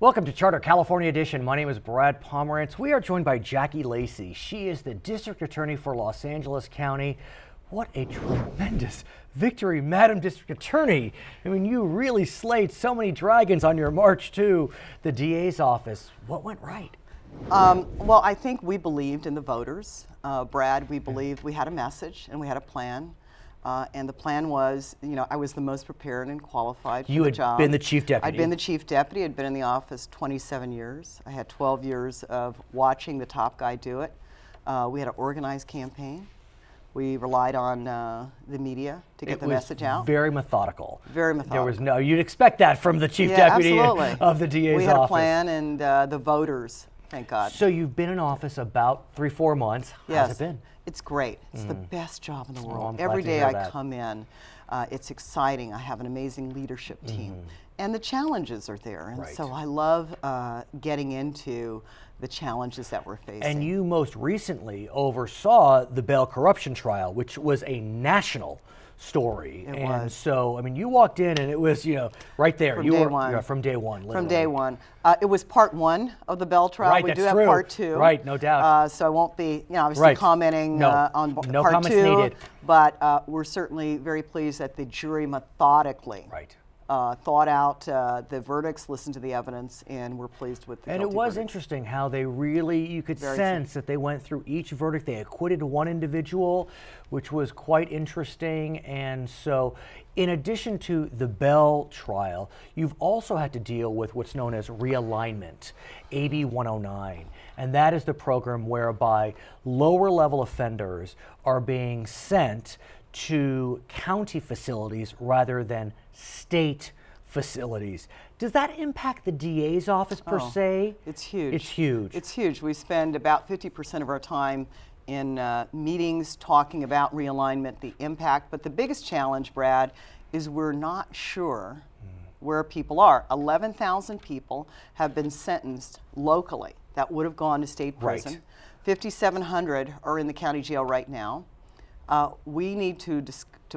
Welcome to Charter California Edition. My name is Brad Pomerance. We are joined by Jackie Lacey. She is the District Attorney for Los Angeles County. What a tremendous victory, Madam District Attorney. I mean, you really slayed so many dragons on your march to the DA's office. What went right? Well, I think we believed in the voters. Brad, we believed we had a message and we had a plan. And the plan was, you know, I was the most prepared and qualified for the job. You had been the chief deputy. I'd been the chief deputy. I'd been in the office 27 years. I had 12 years of watching the top guy do it. We had an organized campaign. We relied on the media to get the message out. Very methodical. Very methodical. There was you'd expect that from the chief deputy of the DA's office. We had a plan, and the voters, thank God. So you've been in office about 3-4 months. Yes. How's it been? It's great. It's the best job in the world. I'm Every glad to day hear I that. come in, it's exciting. I have an amazing leadership team. And the challenges are there. And so I love getting into the challenges that we're facing. And you most recently oversaw the Bell corruption trial, which was a national story. It was. So, I mean, you walked in and it was, you know, right there. From day one. Yeah, from day one, literally. From day one. It was part one of the Bell trial. Right, we that's do have true. part two. Right, no doubt. So I won't be, you know, obviously commenting on no part comments two. needed. But we're certainly very pleased that the jury methodically thought out the verdicts, listened to the evidence, and we're pleased with the And it was interesting how they really, you could sense that they went through each verdict. They acquitted one individual, which was quite interesting. And so, in addition to the Bell trial, you've also had to deal with what's known as realignment, AB 109. And that is the program whereby lower level offenders are being sent to county facilities rather than state facilities. Does that impact the DA's office per se? It's huge. It's huge. It's huge. We spend about 50% of our time in meetings talking about realignment, the impact. But the biggest challenge, Brad, is we're not sure where people are. 11,000 people have been sentenced locally that would have gone to state prison. 5,700 are in the county jail right now. We need to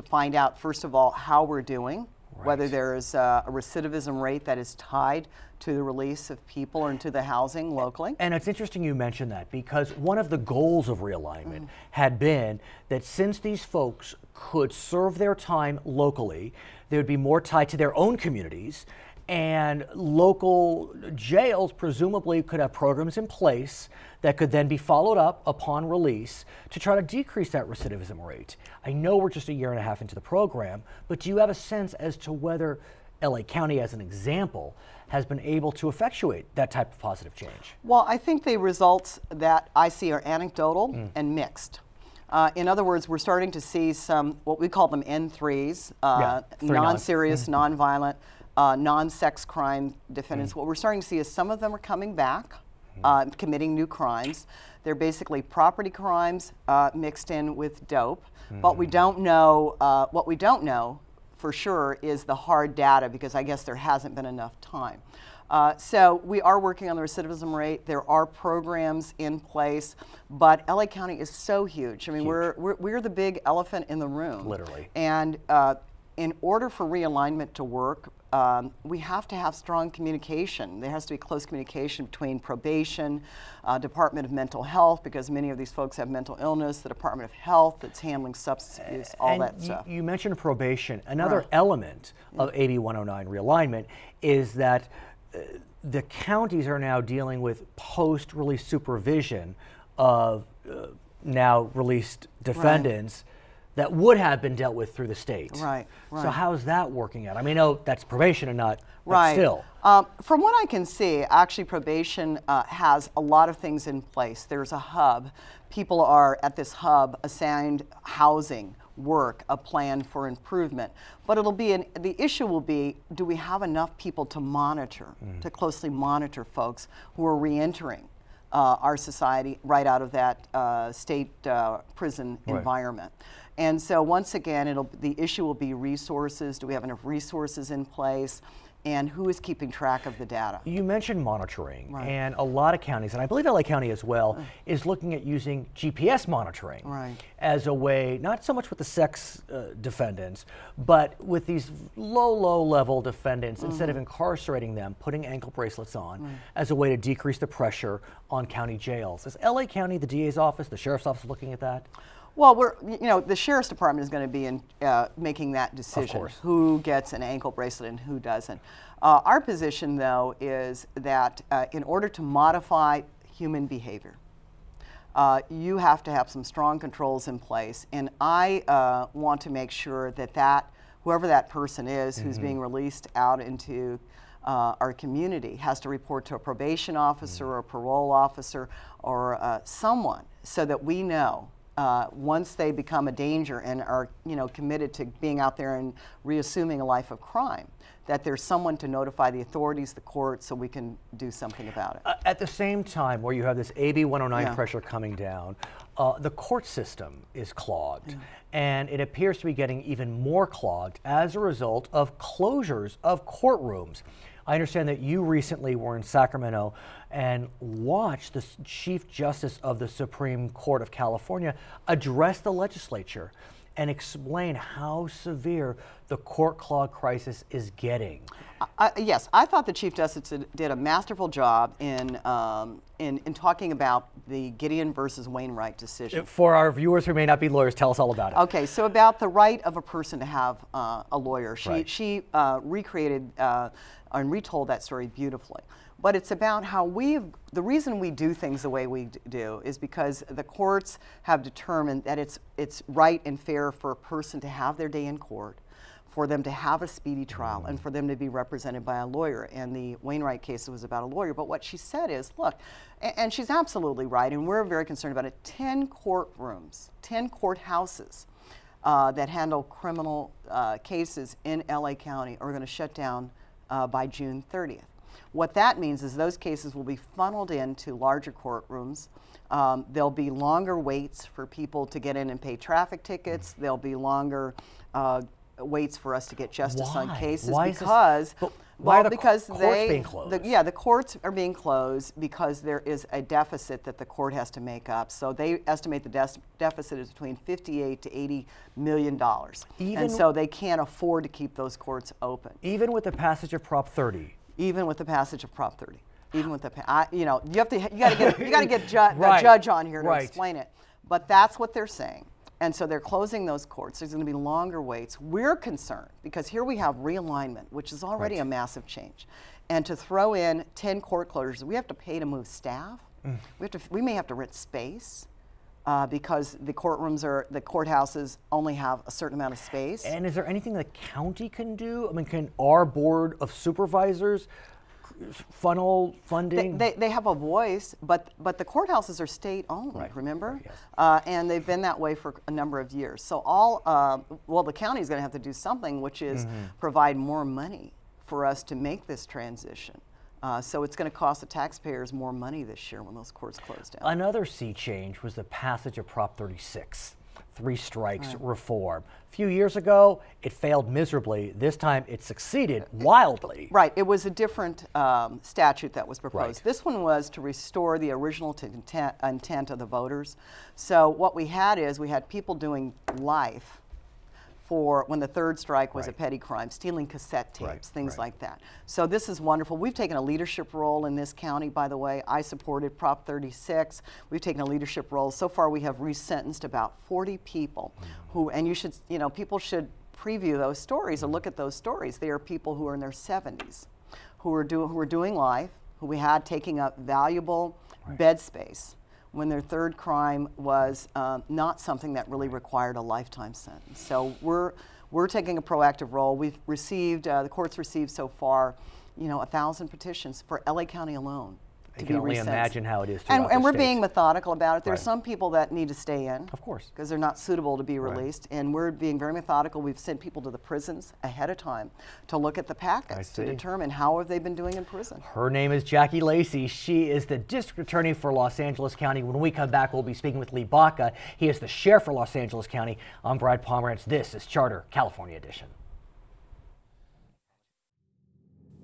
find out, first of all, how we're doing, whether there is a recidivism rate that is tied to the release of people or into the housing locally. And it's interesting you mentioned that, because one of the goals of realignment had been that since these folks could serve their time locally, they would be more tied to their own communities, and local jails presumably could have programs in place that could then be followed up upon release to try to decrease that recidivism rate. I know we're just a year and a half into the program, but do you have a sense as to whether LA County, as an example, has been able to effectuate that type of positive change? Well, I think the results that I see are anecdotal and mixed. In other words, we're starting to see some, what we call them N3s, non-serious, non-violent, non-sex crime defendants. What we're starting to see is some of them are coming back, committing new crimes. They're basically property crimes mixed in with dope. But we don't know, what we don't know for sure is the hard data, because I guess there hasn't been enough time. So we are working on the recidivism rate. There are programs in place, but LA County is so huge. I mean, we're the big elephant in the room. Literally. And in order for realignment to work, we have to have strong communication. There has to be close communication between probation, Department of Mental Health, because many of these folks have mental illness, the Department of Health that's handling substance abuse, all that stuff. You mentioned probation. Another element of AB 109 realignment is that the counties are now dealing with post-release supervision of now released defendants that would have been dealt with through the state. So how's that working out? I mean, no, that's probation and not, but still. From what I can see, actually probation has a lot of things in place. There's a hub. People are at this hub assigned housing, work, a plan for improvement. But it'll be, the issue will be, do we have enough people to monitor, to closely monitor folks who are reentering our society right out of that state prison environment? And so once again, the issue will be resources. Do we have enough resources in place? and who is keeping track of the data. You mentioned monitoring, and a lot of counties, and I believe LA County as well, is looking at using GPS monitoring as a way, not so much with the sex defendants, but with these low level defendants, instead of incarcerating them, putting ankle bracelets on as a way to decrease the pressure on county jails. Is LA County, the DA's office, the sheriff's office looking at that? Well, the sheriff's department is going to be in making that decision, who gets an ankle bracelet and who doesn't. Our position, though, is that in order to modify human behavior, you have to have some strong controls in place. And I want to make sure that whoever that person is who's being released out into our community has to report to a probation officer or a parole officer or someone, so that we know once they become a danger and are committed to being out there and reassuming a life of crime, that there's someone to notify the authorities, the court, so we can do something about it. At the same time, where you have this AB 109 pressure coming down, the court system is clogged, and it appears to be getting even more clogged as a result of closures of courtrooms. I understand that you recently were in Sacramento and watched the Chief Justice of the Supreme Court of California address the legislature and explain how severe the court clog crisis is getting. Yes, I thought the Chief Justice did a masterful job in talking about the Gideon versus Wainwright decision. For our viewers who may not be lawyers, tell us all about it. Okay, so about the right of a person to have a lawyer. She recreated and retold that story beautifully. But it's about how the reason we do things the way we do is because the courts have determined that it's right and fair for a person to have their day in court, for them to have a speedy trial, and for them to be represented by a lawyer. And the Wainwright case was about a lawyer. But what she said is, look, and she's absolutely right, and we're very concerned about it, 10 courtrooms, 10 courthouses that handle criminal cases in LA County are going to shut down by June 30th. What that means is those cases will be funneled into larger courtrooms. There'll be longer waits for people to get in and pay traffic tickets. There'll be longer waits for us to get justice on cases. Why because why are the because courts being closed? The courts are being closed because there is a deficit that the court has to make up. So they estimate the deficit is between $58 to $80 million. And so they can't afford to keep those courts open. Even with the passage of Prop 30? Even with the passage of Prop 30. Even with the, you got to get a judge on here to explain it. But that's what they're saying. And so they're closing those courts. There's going to be longer waits. We're concerned because here we have realignment, which is already a massive change. And to throw in 10 court closures, we have to pay to move staff. We may have to rent space because the courthouses only have a certain amount of space. And is there anything the county can do? I mean, can our board of supervisors funnel funding? They have a voice, but the courthouses are state-owned, remember? And they've been that way for a number of years. So the county is going to have to do something, which is provide more money for us to make this transition. So it's going to cost the taxpayers more money this year when those courts close down. Another sea change was the passage of Prop 36. 3 strikes reform. A few years ago, it failed miserably. This time, it succeeded wildly. Right. It was a different statute that was proposed. This one was to restore the original intent of the voters. So what we had is we had people doing life for when the third strike was a petty crime, stealing cassette tapes, things like that. So this is wonderful. We've taken a leadership role in this county, by the way. I supported Prop 36. We've taken a leadership role. So far we have resentenced about 40 people who, and people should preview those stories or look at those stories. They are people who are in their 70s, who are doing life, who we had taking up valuable bed space when their third crime was not something that really required a lifetime sentence. So we're taking a proactive role. We've received, the court's received so far, 1,000 petitions for LA County alone. You can only imagine how it is and we're being methodical about it. There's some people that need to stay in. Of course. Because they're not suitable to be released. And we're being very methodical. We've sent people to the prisons ahead of time to look at the packets to determine how have they been doing in prison. Her name is Jackie Lacey. She is the district attorney for Los Angeles County. When we come back, we'll be speaking with Lee Baca. He is the sheriff for Los Angeles County. I'm Brad Pomerance. This is Charter California Edition.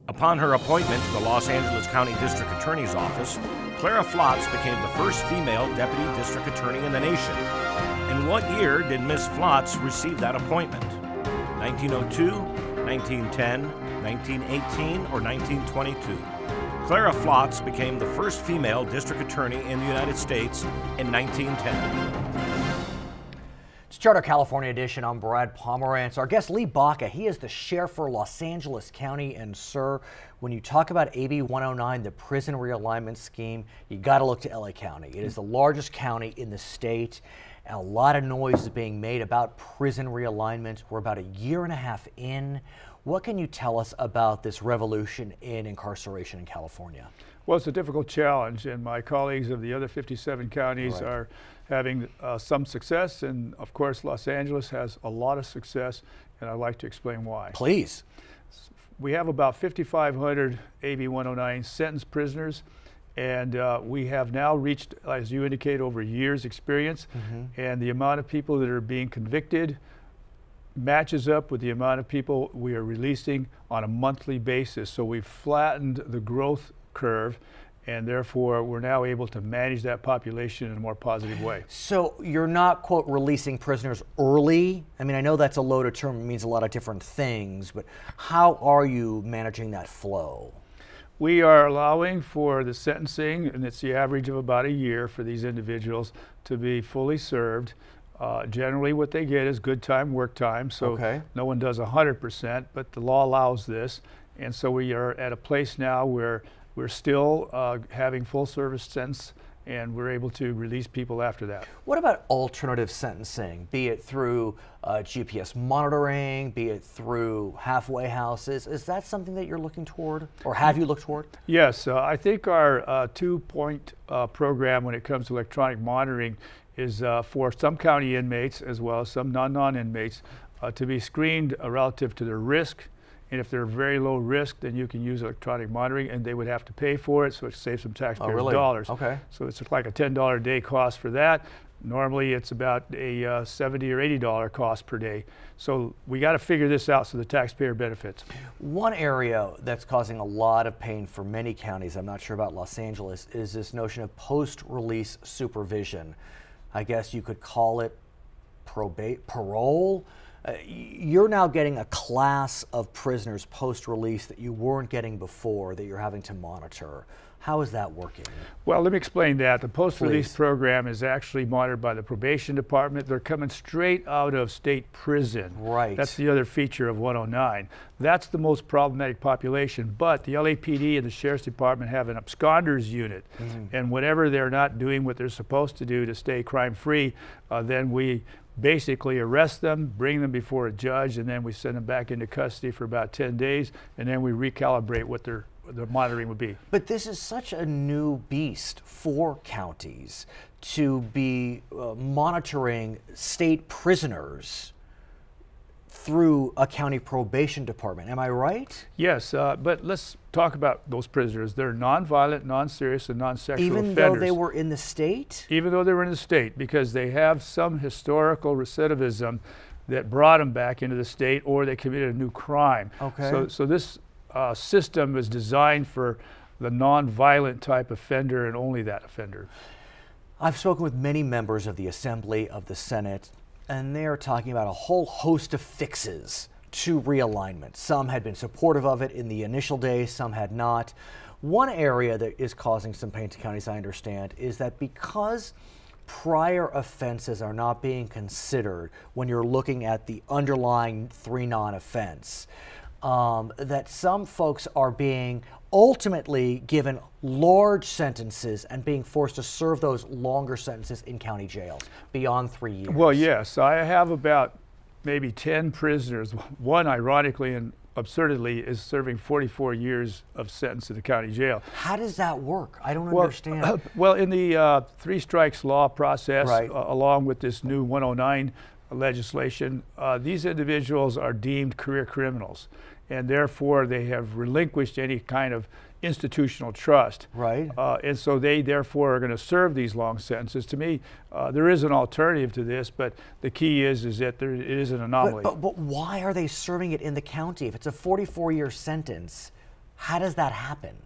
Upon her appointment to the Los Angeles County District Attorney's Office, Clara Flotz became the first female deputy district attorney in the nation. In what year did Miss Flotz receive that appointment? 1902, 1910, 1918, or 1922? Clara Flotz became the first female district attorney in the United States in 1910. It's Charter California Edition. I'm Brad Pomerance. Our guest, Lee Baca, he is the sheriff for Los Angeles County. And sir, when you talk about AB 109, the prison realignment scheme, you got to look to LA County. It is the largest county in the state. And a lot of noise is being made about prison realignment. We're about a year and a half in. What can you tell us about this revolution in incarceration in California? Well, it's a difficult challenge, and my colleagues of the other 57 counties are having some success, and of course Los Angeles has a lot of success, and I'd like to explain why. Please. We have about 5,500 AB 109 sentenced prisoners, and we have now reached, as you indicate, over years experience, and the amount of people that are being convicted matches up with the amount of people we are releasing on a monthly basis. So we've flattened the growth curve, and therefore we're now able to manage that population in a more positive way. So you're not, quote, releasing prisoners early? I mean, I know that's a loaded term, it means a lot of different things, but how are you managing that flow? We are allowing for the sentencing, and it's the average of about a year for these individuals to be fully served. Generally what they get is good time, work time, so no one does 100%, but the law allows this. And so we are at a place now where we're still having full service sentence, and we're able to release people after that. What about alternative sentencing, be it through GPS monitoring, be it through halfway houses? Is that something that you're looking toward, or have you looked toward? Yes, I think our two-point program when it comes to electronic monitoring is for some county inmates as well as some non-inmates to be screened relative to their risk. And if they're very low risk, then you can use electronic monitoring, and they would have to pay for it, so it saves some taxpayers dollars. Okay. So it's like a $10 a day cost for that. Normally it's about a $70 or $80 cost per day. So we got to figure this out so the taxpayer benefits. One area that's causing a lot of pain for many counties, I'm not sure about Los Angeles, is this notion of post-release supervision. I guess you could call it parole. You're now getting a class of prisoners post-release that you weren't getting before, that you're having to monitor. How is that working? Well, let me explain that. The post-release program is actually monitored by the probation department. They're coming straight out of state prison. Right. That's the other feature of 109. That's the most problematic population, but the LAPD and the Sheriff's Department have an absconders unit, and whenever they're not doing what they're supposed to do to stay crime-free, then we basically arrest them, bring them before a judge, and then we send them back into custody for about 10 days, and then we recalibrate what their monitoring would be. But this is such a new beast for counties to be monitoring state prisoners through a county probation department. Am I right? Yes, but let's talk about those prisoners. They're non-violent, non-serious, and non-sexual offenders. Even though they were in the state? Even though they were in the state, because they have some historical recidivism that brought them back into the state, or they committed a new crime. Okay. So this system is designed for the non-violent type offender and only that offender. I've spoken with many members of the Assembly, of the Senate, and they're talking about a whole host of fixes to realignment. Some had been supportive of it in the initial days, some had not. One area that is causing some pain to counties, I understand, is that because prior offenses are not being considered when you're looking at the underlying 3 non-offense, that some folks are being ultimately given large sentences and being forced to serve those longer sentences in county jails beyond 3 years. Well, yes, I have about maybe 10 prisoners. One, ironically and absurdly, is serving 44 years of sentence in the county jail. How does that work? I don't understand. Well, in the 3 strikes law process, along with this new 109 legislation, these individuals are deemed career criminals, and therefore they have relinquished any kind of institutional trust. Right. And so they therefore are going to serve these long sentences. To me, there is an alternative to this, but the key is that it is an anomaly. But why are they serving it in the county? If it's a 44-year sentence, How does that happen?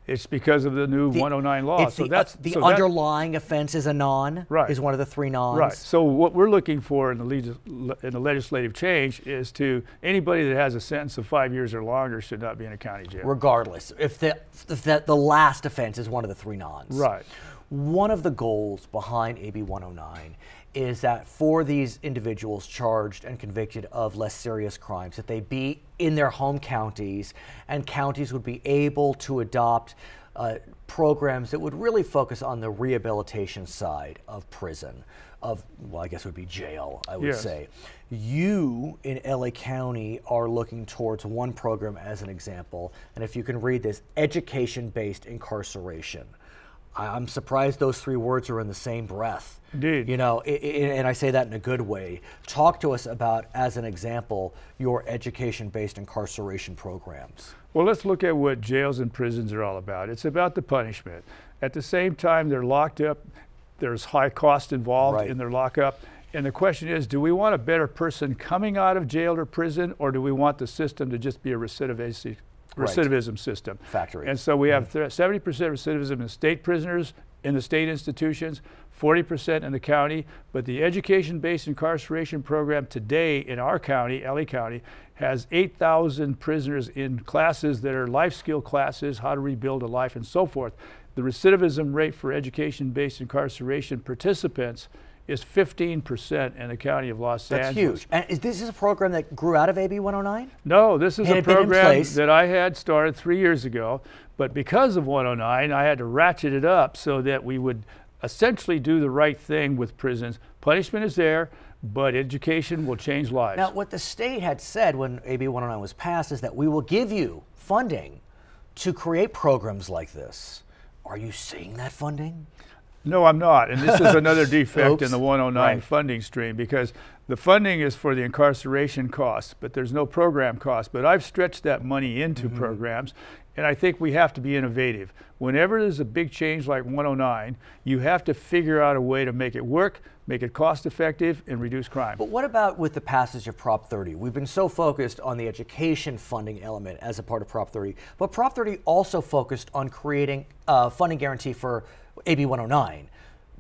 It's because of the new 109 law. It's the underlying offense is a non, right, is one of the 3 nons. Right. So what we're looking for in the legislative change is to anybody that has a sentence of 5 years or longer should not be in a county jail. Regardless, if the last offense is one of the 3 nons. Right. One of the goals behind AB 109 is that for these individuals charged and convicted of less serious crimes, that they be in their home counties, and counties would be able to adopt programs that would really focus on the rehabilitation side of prison, well, I guess it would be jail, I would say. You in LA County are looking towards one program as an example, and if you can read this, education-based incarceration. I'm surprised those 3 words are in the same breath. Indeed. You know, and I say that in a good way. Talk to us about, as an example, your education-based incarceration programs. Well, let's look at what jails and prisons are all about. It's about the punishment. At the same time, they're locked up. There's high cost involved in their lockup. And the question is, do we want a better person coming out of jail or prison, or do we want the system to just be a recidivism system? Factory. And so we have 70% recidivism in state prisoners, in the state institutions, 40% in the county, but the education-based incarceration program today in our county, LA County, has 8,000 prisoners in classes that are life skill classes, how to rebuild a life and so forth. The recidivism rate for education-based incarceration participants is 15% in the county of Los Angeles. That's huge. And is this a program that grew out of AB 109? No, this is a program that I had started 3 years ago, but because of 109, I had to ratchet it up so that we would essentially do the right thing with prisons. Punishment is there, but education will change lives. Now, what the state had said when AB 109 was passed is that we will give you funding to create programs like this. Are you seeing that funding? No, I'm not. And this is another defect in the 109 funding stream, because the funding is for the incarceration costs, but there's no program cost. But I've stretched that money into programs, and I think we have to be innovative. Whenever there's a big change like 109, you have to figure out a way to make it work, make it cost effective, and reduce crime. But what about with the passage of Prop 30? We've been so focused on the education funding element as a part of Prop 30, but Prop 30 also focused on creating a funding guarantee for AB 109.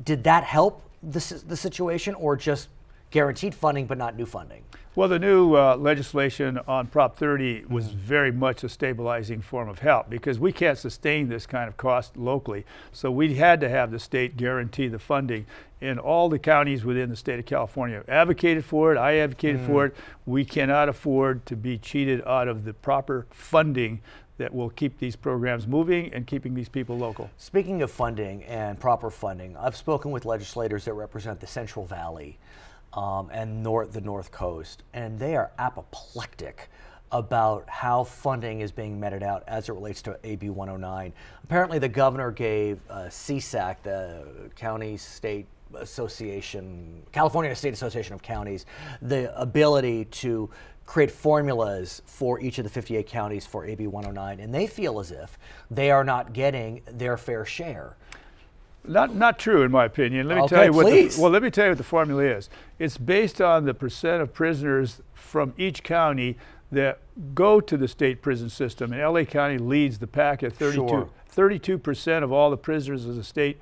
Did that help the situation, or just guaranteed funding but not new funding? Well, the new legislation on Prop 30 was very much a stabilizing form of help, because we can't sustain this kind of cost locally. So we had to have the state guarantee the funding. And all the counties within the state of California advocated for it. I advocated for it. We cannot afford to be cheated out of the proper funding that will keep these programs moving and keeping these people local. Speaking of funding and proper funding, I've spoken with legislators that represent the Central Valley and the North Coast, and they are apoplectic about how funding is being meted out as it relates to AB 109. Apparently the governor gave CSAC, the California State Association of Counties, the ability to create formulas for each of the 58 counties for AB 109, and they feel as if they are not getting their fair share. Not true, in my opinion. Let me tell you let me tell you what the formula is. It's based on the percent of prisoners from each county that go to the state prison system, and LA County leads the pack at 32%. 32% of all the prisoners of the state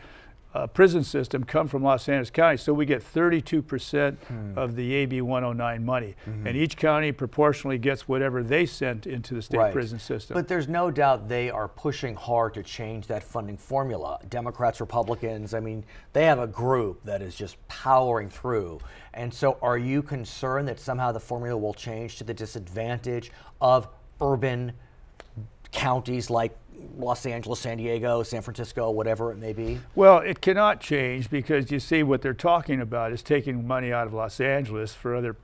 prison system come from Los Angeles County, so we get 32% of the AB 109 money. And each county proportionally gets whatever they sent into the state prison system. But there's no doubt they are pushing hard to change that funding formula. Democrats, Republicans, I mean, they have a group that is just powering through. And so are you concerned that somehow the formula will change to the disadvantage of urban counties like Los Angeles, San Diego, San Francisco, whatever it may be? Well, it cannot change, because you see what they're talking about is taking money out of Los Angeles for other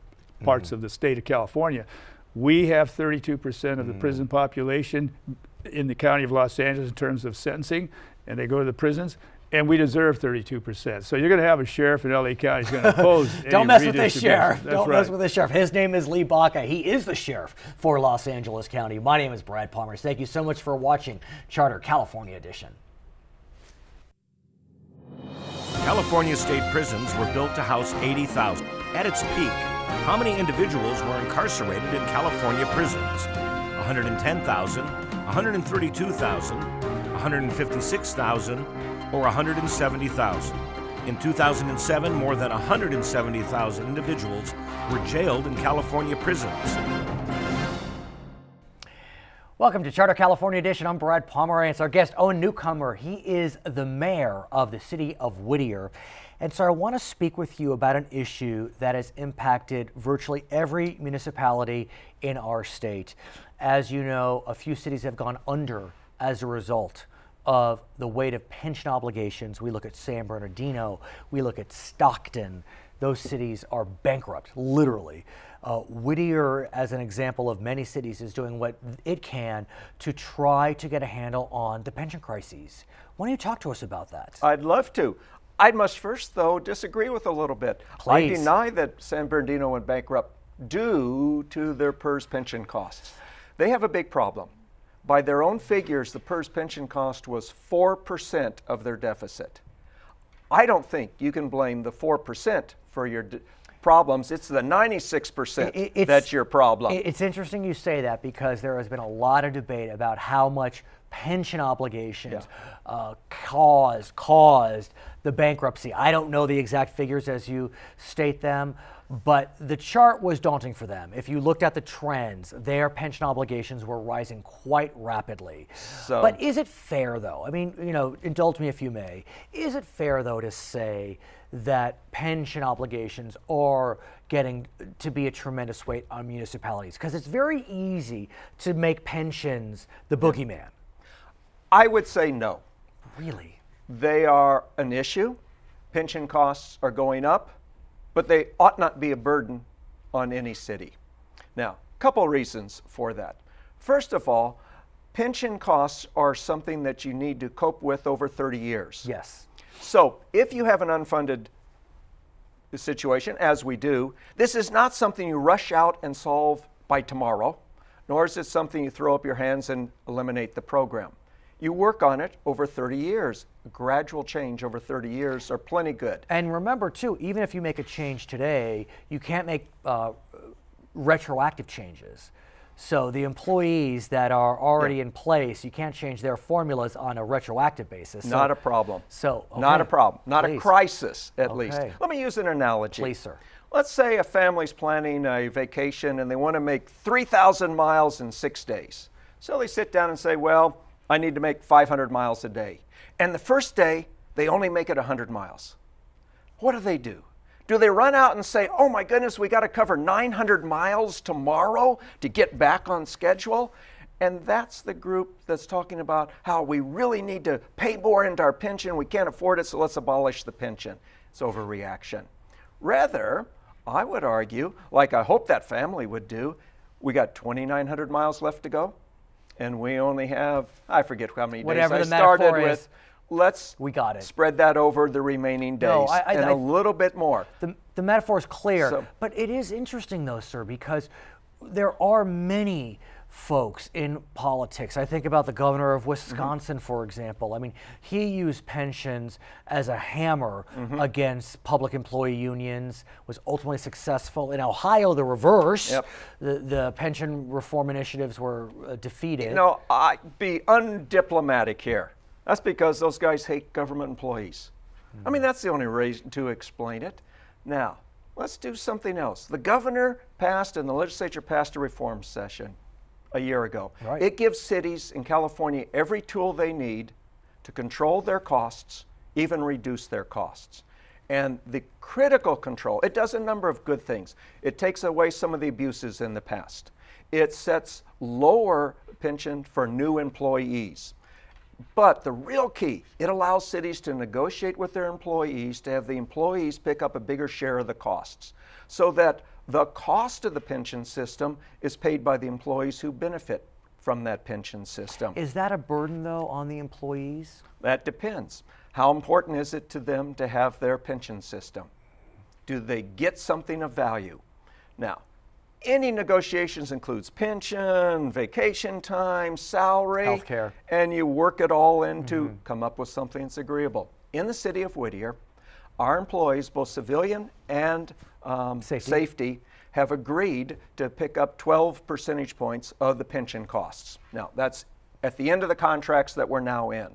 parts of the state of California. We have 32% of the prison population in the county of Los Angeles in terms of sentencing, and they go to the prisons, and we deserve 32%. So you're going to have a sheriff in LA County who's going to oppose Don't mess with this sheriff. Don't mess with this sheriff. His name is Lee Baca. He is the sheriff for Los Angeles County. My name is Brad Pomerance. Thank you so much for watching Charter California Edition. California state prisons were built to house 80,000. At its peak, how many individuals were incarcerated in California prisons? 110,000, 132,000, 156,000, or 170,000. In 2007, more than 170,000 individuals were jailed in California prisons. Welcome to Charter California Edition. I'm Brad Pomerance. Our guest, Owen Newcomer. He is the mayor of the city of Whittier. And so I want to speak with you about an issue that has impacted virtually every municipality in our state. As you know, a few cities have gone under as a result of the weight of pension obligations. We look at San Bernardino, we look at Stockton. Those cities are bankrupt, literally. Whittier, as an example of many cities, is doing what it can to try to get a handle on the pension crises. Why don't you talk to us about that? I'd love to. I must first, though, disagree with a little bit. Please. I deny that San Bernardino went bankrupt due to their PERS pension costs. They have a big problem. By their own figures, the PERS pension cost was 4% of their deficit. I don't think you can blame the 4% for your problems. It's the 96% that's your problem. It's interesting you say that, because there has been a lot of debate about how much pension obligations caused the bankruptcy. I don't know the exact figures as you state them, but the chart was daunting for them. If you looked at the trends, their pension obligations were rising quite rapidly. But is it fair, though? I mean, you know, indulge me if you may. Is it fair, though, to say that pension obligations are getting to be a tremendous weight on municipalities? Because it's very easy to make pensions the boogeyman. I would say no. Really? They are an issue. Pension costs are going up, but they ought not be a burden on any city. Now, a couple reasons for that. First of all, pension costs are something that you need to cope with over 30 years. Yes. So if you have an unfunded situation, as we do, this is not something you rush out and solve by tomorrow, nor is it something you throw up your hands and eliminate the program. You work on it over 30 years. Gradual change over 30 years are plenty good. And remember, too, even if you make a change today, you can't make retroactive changes. So the employees that are already in place, you can't change their formulas on a retroactive basis. Not a problem. So not a problem. Not Please. A crisis, at least. Let me use an analogy. Please, sir. Let's say a family's planning a vacation and they want to make 3,000 miles in 6 days. So they sit down and say, well, I need to make 500 miles a day. And the first day, they only make it 100 miles. What do? Do they run out and say, oh my goodness, we got to cover 900 miles tomorrow to get back on schedule? And that's the group that's talking about how we really need to pay more into our pension. We can't afford it, so let's abolish the pension. It's overreaction. Rather, I would argue, like I hope that family would do, we got 2,900 miles left to go. And we only have, I forget how many days I started with. Let's spread that over the remaining days and a little bit more. The metaphor is clear, but it is interesting, though, sir, because there are many folks in politics. I think about the governor of Wisconsin, for example. I mean, he used pensions as a hammer against public employee unions, was ultimately successful. In Ohio, the reverse. The pension reform initiatives were defeated. You know, I'd be undiplomatic here. That's because those guys hate government employees. I mean, that's the only reason to explain it. Now, let's do something else. The governor passed and the legislature passed a reform session a year ago. It gives cities in California every tool they need to control their costs, even reduce their costs. And the critical control, it does a number of good things. It takes away some of the abuses in the past. It sets lower pension for new employees. But the real key, it allows cities to negotiate with their employees to have the employees pick up a bigger share of the costs, so that the cost of the pension system is paid by the employees who benefit from that pension system. Is that a burden, though, on the employees? That depends. How important is it to them to have their pension system? Do they get something of value? Now, any negotiations includes pension, vacation time, salary, healthcare, and you work it all in to come up with something that's agreeable. In the city of Whittier, our employees, both civilian and Safety have agreed to pick up 12 percentage points of the pension costs. Now, that's at the end of the contracts that we're now in.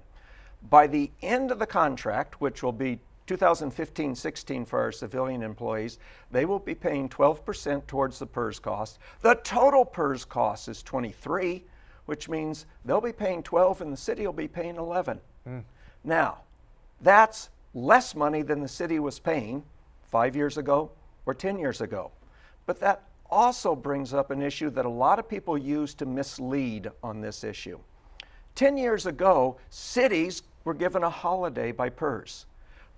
By the end of the contract, which will be 2015-16 for our civilian employees, they will be paying 12% towards the PERS cost. The total PERS cost is 23, which means they'll be paying 12 and the city will be paying 11. Now, that's less money than the city was paying 5 years ago or 10 years ago. But that also brings up an issue that a lot of people use to mislead on this issue. 10 years ago, cities were given a holiday by PERS.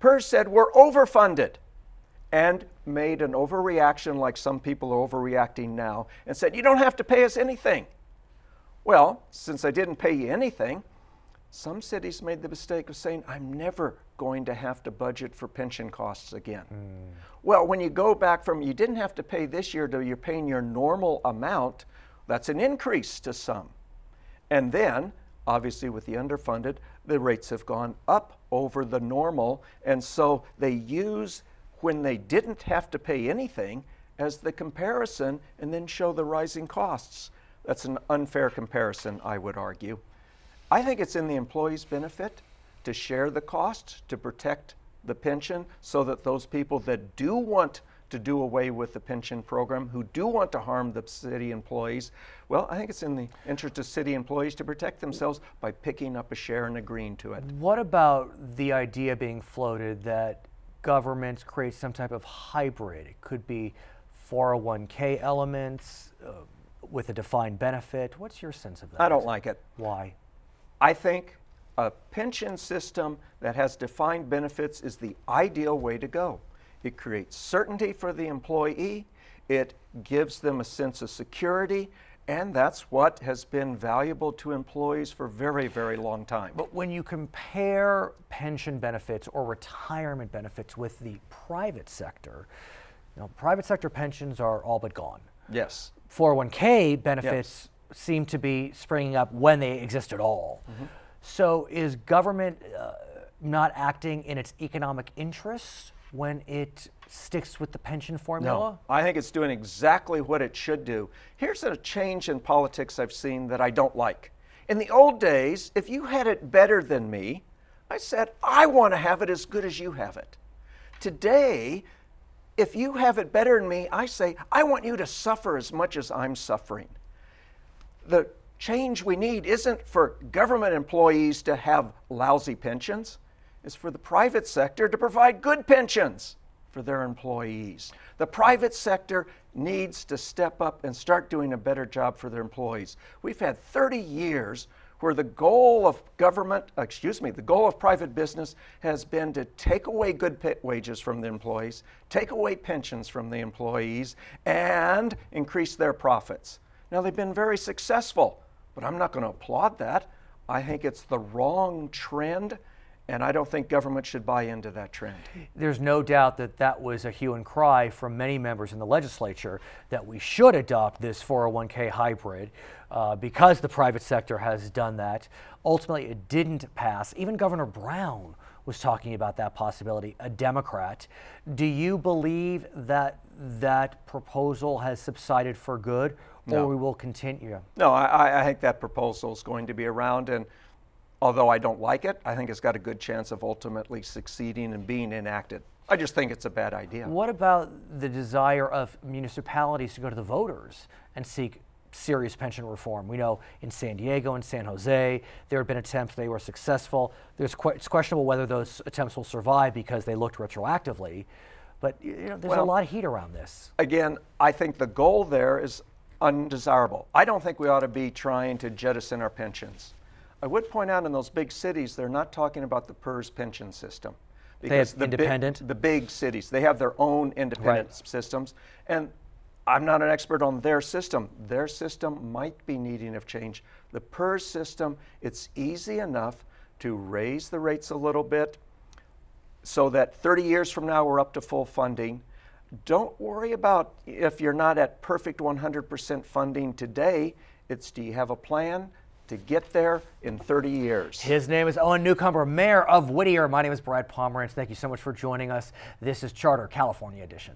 PERS said we're overfunded and made an overreaction like some people are overreacting now and said you don't have to pay us anything. Well, since I didn't pay you anything, some cities made the mistake of saying I'm never going to have to budget for pension costs again. Well, when you go back from you didn't have to pay this year to you're paying your normal amount, that's an increase to some. And then, obviously with the underfunded, the rates have gone up over the normal, and so they use when they didn't have to pay anything as the comparison and then show the rising costs. That's an unfair comparison, I would argue. I think it's in the employee's benefit to share the cost, to protect the pension, so that those people that do want to do away with the pension program, who do want to harm the city employees, well, I think it's in the interest of city employees to protect themselves by picking up a share and agreeing to it. What about the idea being floated that governments create some type of hybrid? It could be 401k elements with a defined benefit. What's your sense of that? I don't like it. Why? I think a pension system that has defined benefits is the ideal way to go. It creates certainty for the employee, it gives them a sense of security, and that's what has been valuable to employees for a very, very long time. But when you compare pension benefits or retirement benefits with the private sector, private sector pensions are all but gone. Yes. 401k benefits seem to be springing up when they exist at all. So is government not acting in its economic interests when it sticks with the pension formula? No, I think it's doing exactly what it should do. Here's a change in politics I've seen that I don't like. In the old days, if you had it better than me, I said, I want to have it as good as you have it. Today, if you have it better than me, I say, I want you to suffer as much as I'm suffering. The change we need isn't for government employees to have lousy pensions. It's for the private sector to provide good pensions for their employees. The private sector needs to step up and start doing a better job for their employees. We've had 30 years where the goal of the goal of private business has been to take away good wages from the employees, take away pensions from the employees, and increase their profits. Now, they've been very successful, but I'm not going to applaud that. I think it's the wrong trend, and I don't think government should buy into that trend. There's no doubt that that was a hue and cry from many members in the legislature that we should adopt this 401k hybrid because the private sector has done that. Ultimately, it didn't pass. Even Governor Brown was talking about that possibility, a Democrat. Do you believe that that proposal has subsided for good, or we will continue? No, I think that proposal is going to be around, and although I don't like it, I think it's got a good chance of ultimately succeeding and being enacted. I just think it's a bad idea. What about the desire of municipalities to go to the voters and seek serious pension reform? We know in San Diego and San Jose, there have been attempts, they were successful. It's questionable whether those attempts will survive because they looked retroactively. But there's a lot of heat around this. Again, I think the goal there is undesirable. I don't think we ought to be trying to jettison our pensions. I would point out in those big cities, they're not talking about the PERS pension system. Because they have independent? The big cities, they have their own independent systems. And I'm not an expert on their system. Their system might be needing of change. The PERS system, it's easy enough to raise the rates a little bit so that 30 years from now we're up to full funding. Don't worry about if you're not at perfect 100% funding today. It's, do you have a plan to get there in 30 years? His name is Owen Newcomer, Mayor of Whittier. My name is Brad Pomerance. Thank you so much for joining us. This is Charter California Edition.